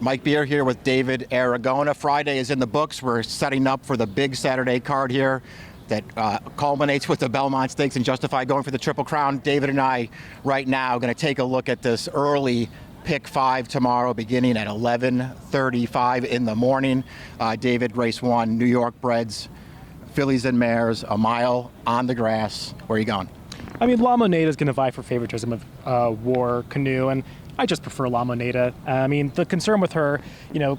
Mike Beer here with David Aragona. Friday is in the books. We're setting up for the big Saturday card here that culminates with the Belmont Stakes and Justify going for the Triple Crown. David and I right now are going to take a look at this early pick 5 tomorrow beginning at 11:35 in the morning. David, race 1, New York Breds, fillies and mares, a mile on the grass. Where are you going? I mean, La Moneda is going to vie for favoritism of War Canoe, and I just prefer La Moneda. I mean, the concern with her,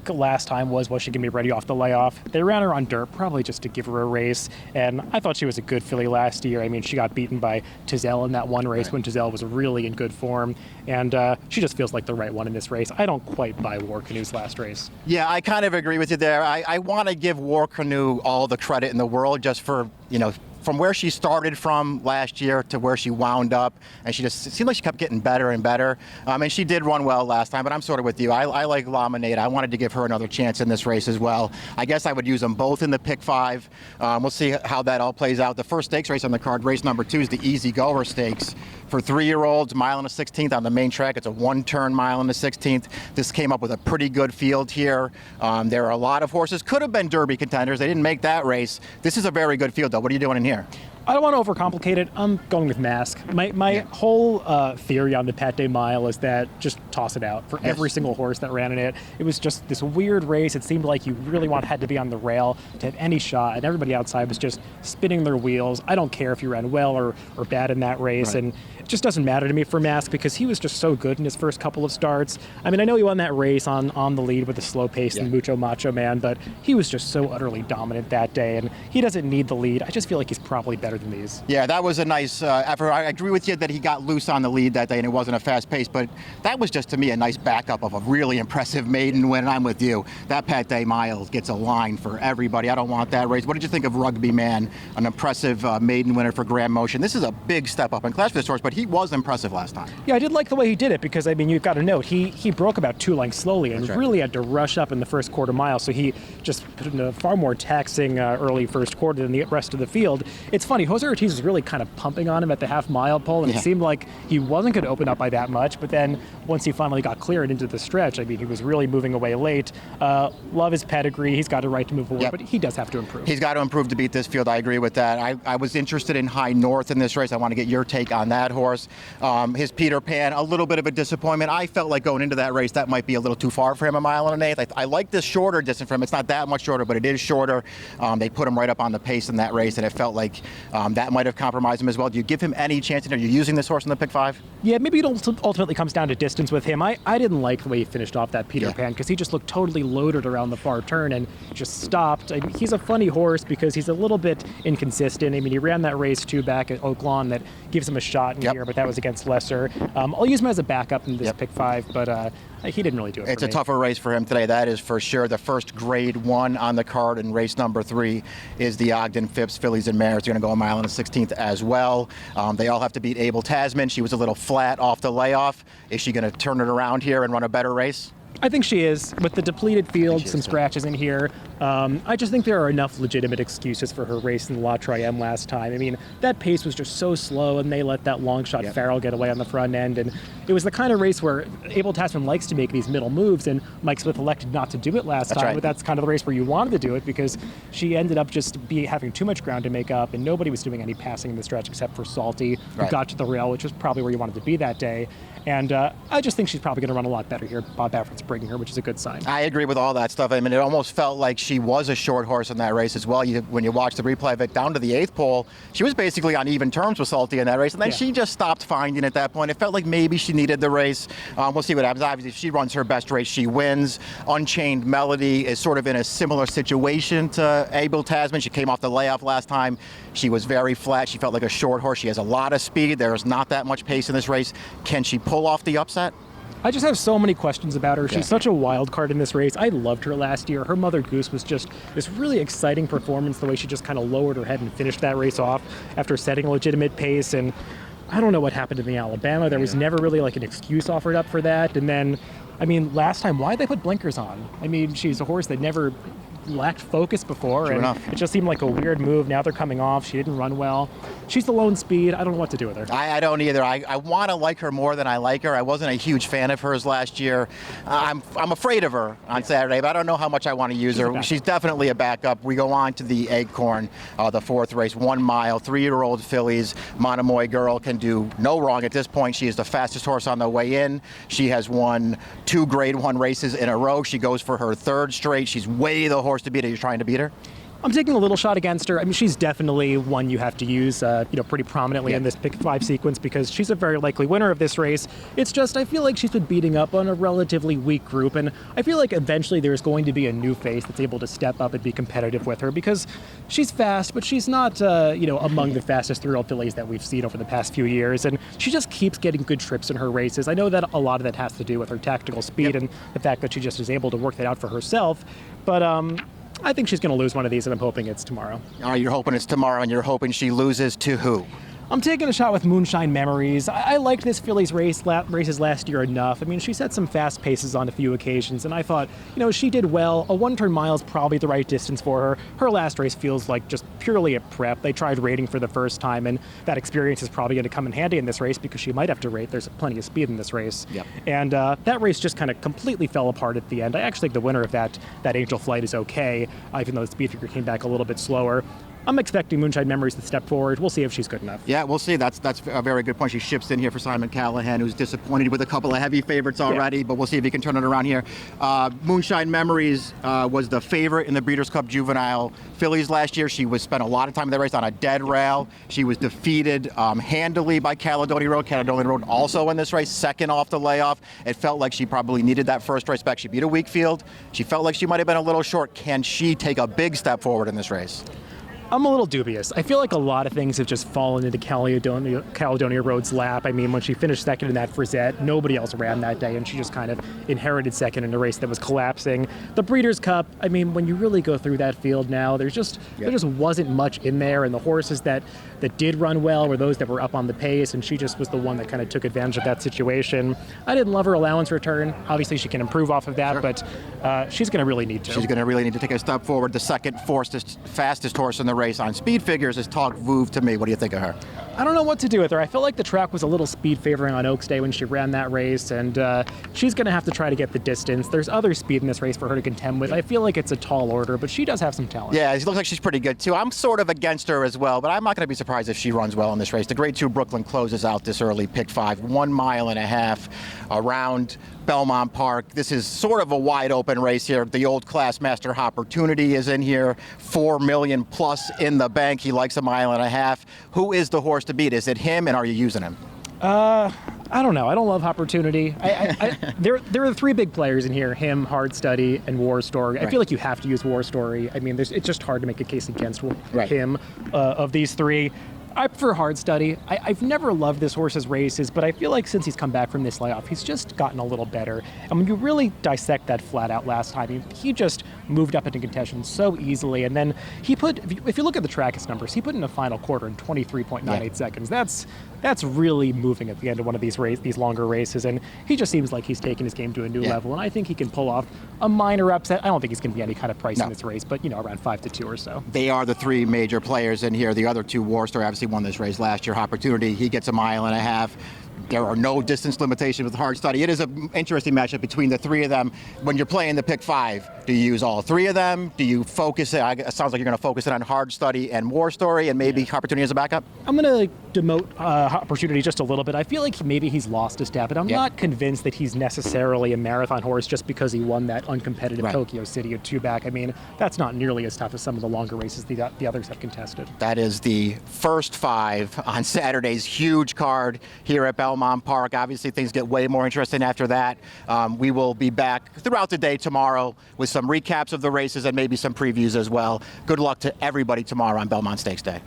last time was she going to be ready off the layoff? They ran her on dirt, probably just to give her a race, and I thought she was a good filly last year. I mean, she got beaten by Tizelle in that one race when Tizelle was really in good form, and she just feels like the right one in this race. I don't quite buy War Canoe's last race. Yeah, I kind of agree with you there. I want to give War Canoe all the credit in the world just for, from where she started from last year to where she wound up, and it seemed like she kept getting better and better. And she did run well last time, but I'm sort of with you. I like La Moneda. I wanted to give her another chance in this race as well. I guess I would use them both in the pick 5. We'll see how that all plays out. The first stakes race on the card, race number 2, is the Easy Goer Stakes. For 3-year-olds, mile and a 16th on the main track. It's a one-turn mile and a 16th. This came up with a pretty good field here. There are a lot of horses. Could have been Derby contenders. They didn't make that race. This is a very good field, though. What are you doing in here? I don't want to overcomplicate it. I'm going with Mask. My whole theory on the Pate Mile is that just toss it out for every single horse that ran in it. It was just this weird race. It seemed like you really had to be on the rail to have any shot, and everybody outside was just spinning their wheels. I don't care if you ran well or bad in that race, and it just doesn't matter to me for Mask because he was just so good in his first couple of starts. I mean, I know he won that race on the lead with a slow pace and Mucho Macho Man, but he was just so utterly dominant that day, and he doesn't need the lead. I just feel like he's probably better than these. Yeah, that was a nice effort. I agree with you that he got loose on the lead that day and it wasn't a fast pace, but that was just, to me, a nice backup of a really impressive maiden win. I'm with you. That Pate Mile gets a line for everybody. I don't want that race. What did you think of Rugby Man, an impressive maiden winner for Grand Motion? This is a big step up in class for this horse, but he was impressive last time. Yeah, I did like the way he did it because, I mean, you've got to note, he broke about 2 lengths slowly and really had to rush up in the first quarter mile, so he just put in a far more taxing early first quarter than the rest of the field. It's funny, Jose Ortiz was really kind of pumping on him at the half-mile pole, and it seemed like he wasn't going to open up by that much, but then once he finally got clear and into the stretch, I mean, he was really moving away late. Love his pedigree. He's got a right to move forward, but he does have to improve. He's got to improve to beat this field. I agree with that. I was interested in High North in this race. I want to get your take on that horse. His Peter Pan, a little bit of a disappointment. I felt like going into that race, that might be a little too far for him, a mile and an eighth. I like this shorter distance for him. It's not that much shorter, but it is shorter. They put him right up on the pace in that race, and it felt like that might have compromised him as well. Do you give him any chance? Are you using this horse in the pick 5? Yeah, maybe it ultimately comes down to distance with him. I didn't like the way he finished off that Peter Pan because he just looked totally loaded around the far turn and just stopped. I mean, he's a funny horse because he's a little bit inconsistent. I mean, he ran that race too back at Oak Lawn that gives him a shot in here, but that was against Lesser. I'll use him as a backup in this pick 5, but he didn't really do it. It's a tougher race for him today, that is for sure. The first grade 1 on the card in race number 3 is the Ogden Phipps fillies and mares. They're going to go a mile and a 16th as well. They all have to beat Abel Tasman. She was a little flat off the layoff. Is she going to turn it around here and run a better race? I think she is. With the depleted field, some scratches in here, I just think there are enough legitimate excuses for her race in the La Troyenne last time. I mean, that pace was just so slow, and they let that long shot Farrell get away on the front end, and it was the kind of race where Abel Tasman likes to make these middle moves, and Mike Smith elected not to do it last time, but that's kind of the race where you wanted to do it because she ended up just having too much ground to make up, and nobody was doing any passing in the stretch except for Salty, who got to the rail, which was probably where you wanted to be that day. And I just think she's probably going to run a lot better here. Bob Baffert's bringing her, which is a good sign. I agree with all that stuff. I mean, it almost felt like she was a short horse in that race as well. When you watch the replay of it down to the 8th pole, she was basically on even terms with Salty in that race. And then she just stopped finding at that point. It felt like maybe she needed the race. We'll see what happens. Obviously, if she runs her best race, she wins. Unchained Melody is sort of in a similar situation to Abel Tasman. She came off the layoff last time. She was very flat. She felt like a short horse. She has a lot of speed. There's not that much pace in this race. Can she pull off the upset? I just have so many questions about her. She's such a wild card in this race. I loved her last year. Her Mother Goose was just this really exciting performance, the way she just kind of lowered her head and finished that race off after setting a legitimate pace. And I don't know what happened in the Alabama. There was never really like an excuse offered up for that. And then, I mean, last time, why'd they put blinkers on? I mean, she's a horse that never lacked focus before, True and enough. it just seemed like a weird move. Now they're coming off. She didn't run well. She's the lone speed. I don't know what to do with her. I don't either. I want to like her more than I like her. I wasn't a huge fan of hers last year. I'm afraid of her on Saturday, but I don't know how much I want to use her. She's definitely a backup. We go on to the Acorn, the fourth race, 1 mile, 3-year-old fillies. Monomoy Girl can do no wrong at this point. She is the fastest horse on the way in. She has won 2 Grade 1 races in a row. She goes for her 3rd straight. She's way the horse to beat. Are you trying to beat her? I'm taking a little shot against her. I mean, she's definitely one you have to use, pretty prominently in this pick 5 sequence because she's a very likely winner of this race. It's just I feel like she's been beating up on a relatively weak group, and I feel like eventually there's going to be a new face that's able to step up and be competitive with her because she's fast, but she's not, among the fastest 3-year-old fillies that we've seen over the past few years, and she just keeps getting good trips in her races. I know that a lot of that has to do with her tactical speed and the fact that she just is able to work that out for herself, but I think she's going to lose one of these, and I'm hoping it's tomorrow. All right, you're hoping it's tomorrow, and you're hoping she loses to who? I'm taking a shot with Moonshine Memories. I liked this filly's races last year enough. I mean, she set some fast paces on a few occasions, and I thought, she did well. A 1-turn mile is probably the right distance for her. Her last race feels like just purely a prep. They tried rating for the first time, and that experience is probably going to come in handy in this race because she might have to rate. There's plenty of speed in this race. Yep. And that race just kind of completely fell apart at the end. I actually think the winner of that Angel Flight is okay, even though the speed figure came back a little bit slower. I'm expecting Moonshine Memories to step forward. We'll see if she's good enough. Yeah, we'll see. That's a very good point. She ships in here for Simon Callahan, who's disappointed with a couple of heavy favorites already, but we'll see if he can turn it around here. Moonshine Memories was the favorite in the Breeders' Cup Juvenile Fillies last year. She spent a lot of time in that race on a dead rail. She was defeated handily by Caledonia Road. Caledonia Road also in this race, second off the layoff. It felt like she probably needed that first race back. She beat a weak field. She felt like she might have been a little short. Can she take a big step forward in this race? I'm a little dubious. I feel like a lot of things have just fallen into Caledonia Road's lap. I mean, when she finished second in that Frisette, nobody else ran that day, and she just kind of inherited second in a race that was collapsing. The Breeders' Cup, I mean, when you really go through that field now, there just wasn't much in there, and the horses that did run well were those that were up on the pace, and she just was the one that kind of took advantage of that situation. I didn't love her allowance return. Obviously, she can improve off of that, but she's going to really need to. She's going to really need to take a step forward. The second fastest horse in the race on speed figures is Talk Vuv to me. What do you think of her? I don't know what to do with her. I felt like the track was a little speed favoring on Oaks Day when she ran that race, and she's going to have to try to get the distance. There's other speed in this race for her to contend with. I feel like it's a tall order, but she does have some talent. Yeah, she looks like she's pretty good too. I'm sort of against her as well, but I'm not going to be surprised if she runs well in this race. The Grade 2 Brooklyn closes out this early, pick 5, 1.5 miles around Belmont Park. This is sort of a wide open race here. The old class Master Opportunity is in here, $4 million plus in the bank. He likes 1.5 miles. Who is the horse to beat? Is it him, and are you using him? I don't know. I don't love Opportunity. There are 3 big players in here: him, Hard Study, and War Story. I feel like you have to use War Story. I mean, it's just hard to make a case against him of these 3. I prefer Hard Study. I've never loved this horse's races, but I feel like since he's come back from this layoff, he's just gotten a little better. And when you really dissect that flat out last time, he just moved up into contention so easily. And then he if you look at the Trackist numbers, he put in a final quarter in 23.98 seconds. That's really moving at the end of one of these longer races. And he just seems like he's taking his game to a new level. And I think he can pull off a minor upset. I don't think he's going to be any kind of price in this race, but around 5-2 or so. They are the 3 major players in here. The other 2, War Story, obviously won this race last year. Opportunity, he gets 1.5 miles. There are no distance limitations with Hard Study. It is an interesting matchup between the 3 of them. When you're playing the pick 5, do you use all 3 of them? Do you focus it? It sounds like you're going to focus it on Hard Study and War Story, and maybe Opportunity as a backup? I'm going to demote Opportunity just a little bit. I feel like maybe he's lost a step, but I'm not convinced that he's necessarily a marathon horse just because he won that uncompetitive Tokyo City at 2 back. I mean, that's not nearly as tough as some of the longer races the others have contested. That is the first 5 on Saturday's huge card here at Belmont Park. Obviously, things get way more interesting after that. We will be back throughout the day tomorrow with some recaps of the races and maybe some previews as well. Good luck to everybody tomorrow on Belmont Stakes Day.